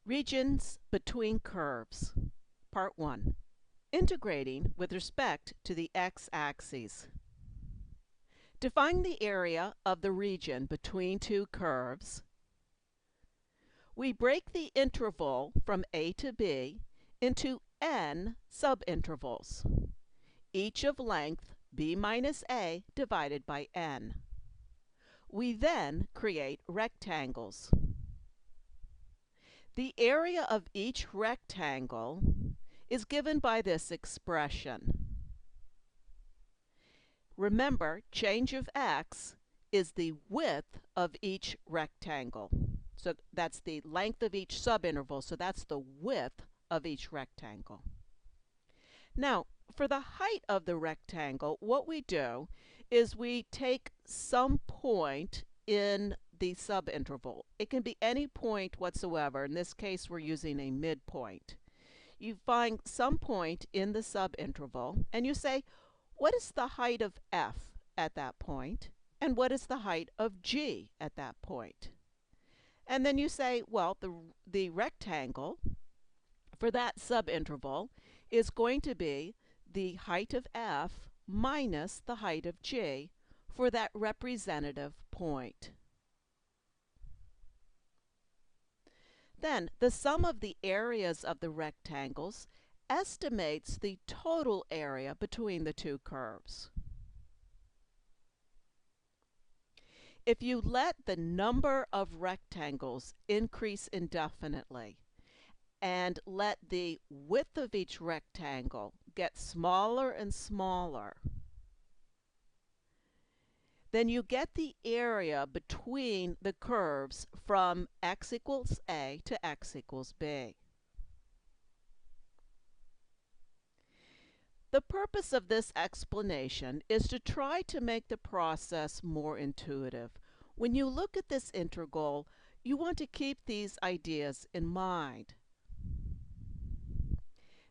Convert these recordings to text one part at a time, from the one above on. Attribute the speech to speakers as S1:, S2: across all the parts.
S1: Regions between curves. Part 1. Integrating with respect to the x-axis. To find the area of the region between two curves, we break the interval from A to B into n subintervals, each of length b minus a divided by n. We then create rectangles. The area of each rectangle is given by this expression. Remember, change of x is the width of each rectangle. So that's the length of each subinterval, so that's the width of each rectangle. Now, for the height of the rectangle, what we do is we take some point in the subinterval. It can be any point whatsoever. In this case, we're using a midpoint. You find some point in the subinterval, and you say, what is the height of f at that point? And what is the height of g at that point? And then you say, well, the rectangle for that subinterval is going to be the height of f minus the height of g for that representative point. Then the sum of the areas of the rectangles estimates the total area between the two curves. If you let the number of rectangles increase indefinitely and let the width of each rectangle get smaller and smaller, then you get the area between the curves from x equals a to x equals b. The purpose of this explanation is to try to make the process more intuitive. When you look at this integral, you want to keep these ideas in mind.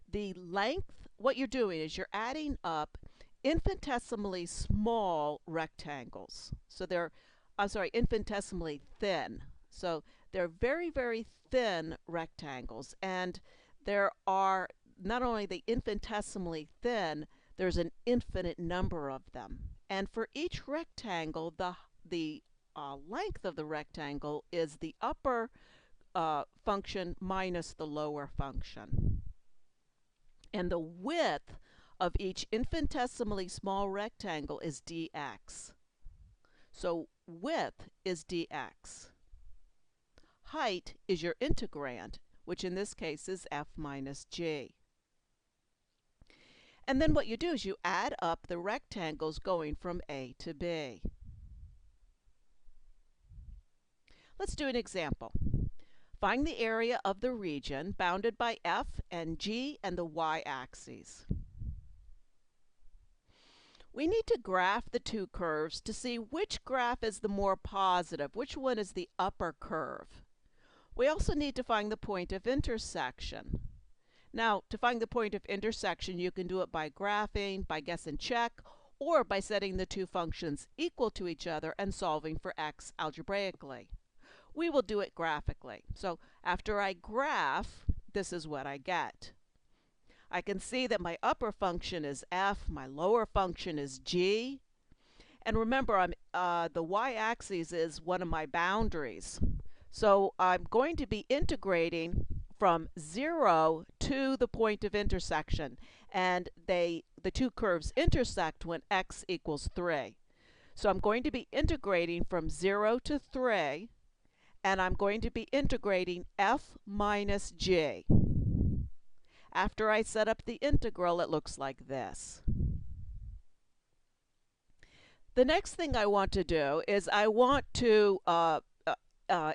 S1: The length, what you're doing is you're adding up infinitesimally small rectangles. So infinitesimally thin. So they're very, very thin rectangles, and there are not only the infinitesimally thin, there's an infinite number of them. And for each rectangle, the length of the rectangle is the upper function minus the lower function. And the width of each infinitesimally small rectangle is dx. So width is dx. Height is your integrand, which in this case is f minus g. And then what you do is you add up the rectangles going from A to B. Let's do an example. Find the area of the region bounded by f and g and the y-axes. We need to graph the two curves to see which graph is the more positive, which one is the upper curve. We also need to find the point of intersection. Now, to find the point of intersection, you can do it by graphing, by guess and check, or by setting the two functions equal to each other and solving for x algebraically. We will do it graphically. So after I graph, this is what I get. I can see that my upper function is f, my lower function is g. And remember, the y-axis is one of my boundaries. So I'm going to be integrating from 0 to the point of intersection, and the two curves intersect when x equals 3. So I'm going to be integrating from 0 to 3, and I'm going to be integrating f minus g. After I set up the integral, it looks like this. The next thing I want to do is I want to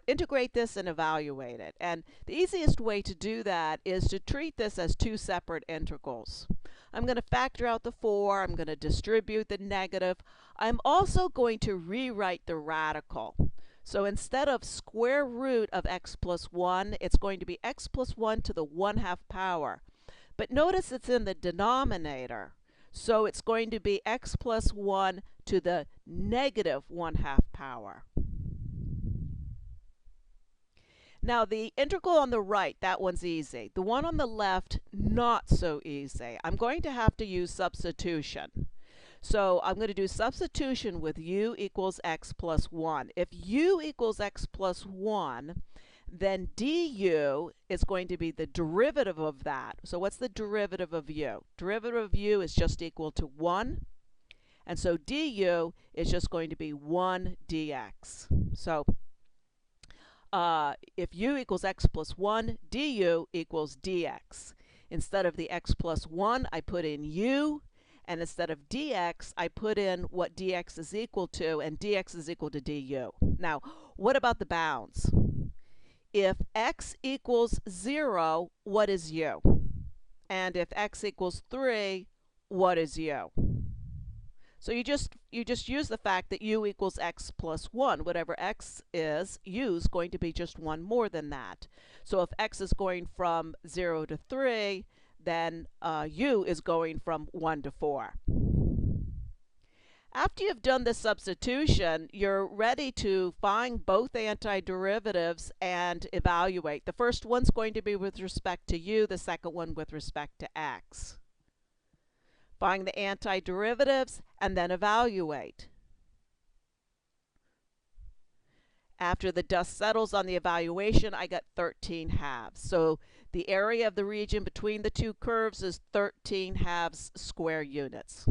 S1: integrate this and evaluate it. And the easiest way to do that is to treat this as two separate integrals. I'm going to factor out the 4. I'm going to distribute the negative. I'm also going to rewrite the radical. So instead of square root of x plus 1, it's going to be x plus 1 to the 1/2 power. But notice it's in the denominator. So it's going to be x plus 1 to the negative 1/2 power. Now the integral on the right, that one's easy. The one on the left, not so easy. I'm going to have to use substitution. So I'm going to do substitution with u equals x plus 1. If u equals x plus 1, then du is going to be the derivative of that. So what's the derivative of u? Derivative of u is just equal to 1. And so du is just going to be 1 dx. So if u equals x plus 1, du equals dx. Instead of the x plus 1, I put in u. And instead of dx, I put in what dx is equal to, and dx is equal to du. Now, what about the bounds? If x equals 0, what is u? And if x equals 3, what is u? So you just use the fact that u equals x plus 1. Whatever x is, u is going to be just 1 more than that. So if x is going from 0 to 3, then u is going from 1 to 4. After you've done this substitution, you're ready to find both antiderivatives and evaluate. The first one's going to be with respect to u, the second one with respect to x. Find the antiderivatives and then evaluate. After the dust settles on the evaluation, I got 13 halves. So the area of the region between the two curves is 13 halves square units.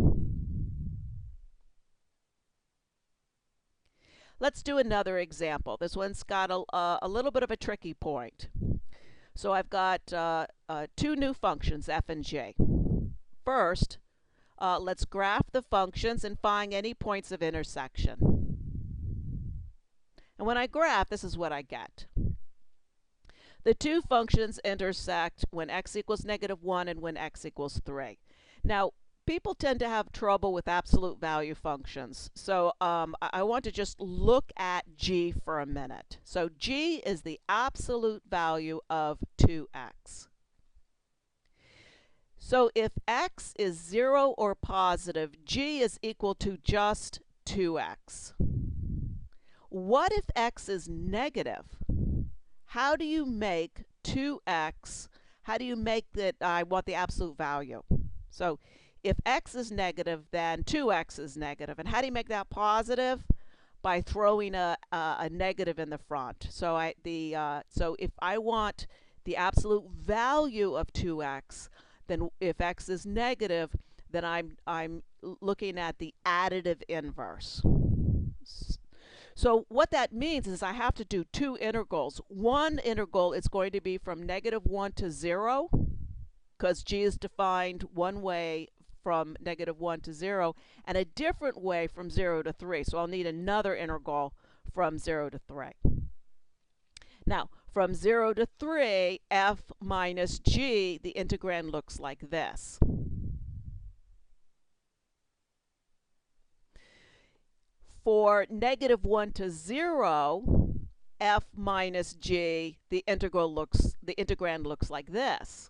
S1: Let's do another example. This one's got a little bit of a tricky point. So I've got two new functions, f and g. First, let's graph the functions and find any points of intersection. And when I graph, this is what I get. The two functions intersect when x equals -1 and when x equals 3. Now, people tend to have trouble with absolute value functions. So I want to just look at g for a minute. So g is the absolute value of 2x. So if x is 0 or positive, g is equal to just 2x. What if x is negative? How do you make 2x, how do you make that I want the absolute value? So if x is negative, then 2x is negative. And how do you make that positive? By throwing a negative in the front. So so if I want the absolute value of 2x, then if x is negative, then I'm looking at the additive inverse. So what that means is I have to do two integrals. One integral is going to be from -1 to 0, because g is defined one way from -1 to 0, and a different way from 0 to 3. So I'll need another integral from 0 to 3. Now, from 0 to 3, f minus g, the integrand looks like this. For -1 to 0, f minus g, the integrand looks like this.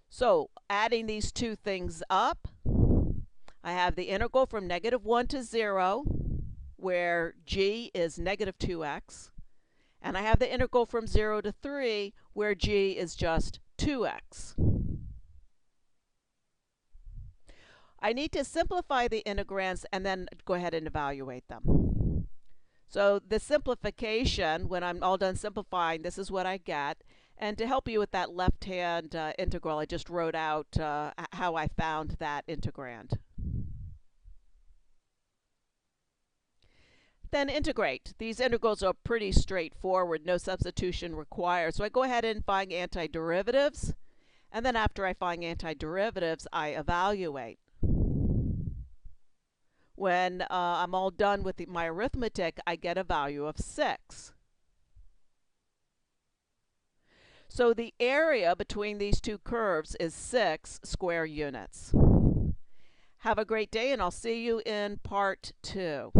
S1: So adding these two things up, I have the integral from -1 to 0, where g is -2x, and I have the integral from 0 to 3, where g is just 2x. I need to simplify the integrands and then go ahead and evaluate them. So the simplification, when I'm all done simplifying, this is what I get. And to help you with that left-hand integral, I just wrote out how I found that integrand. Then integrate. These integrals are pretty straightforward, no substitution required. So I go ahead and find antiderivatives, and then after I find antiderivatives, I evaluate. When I'm all done with my arithmetic, I get a value of 6. So the area between these two curves is 6 square units. Have a great day, and I'll see you in part 2.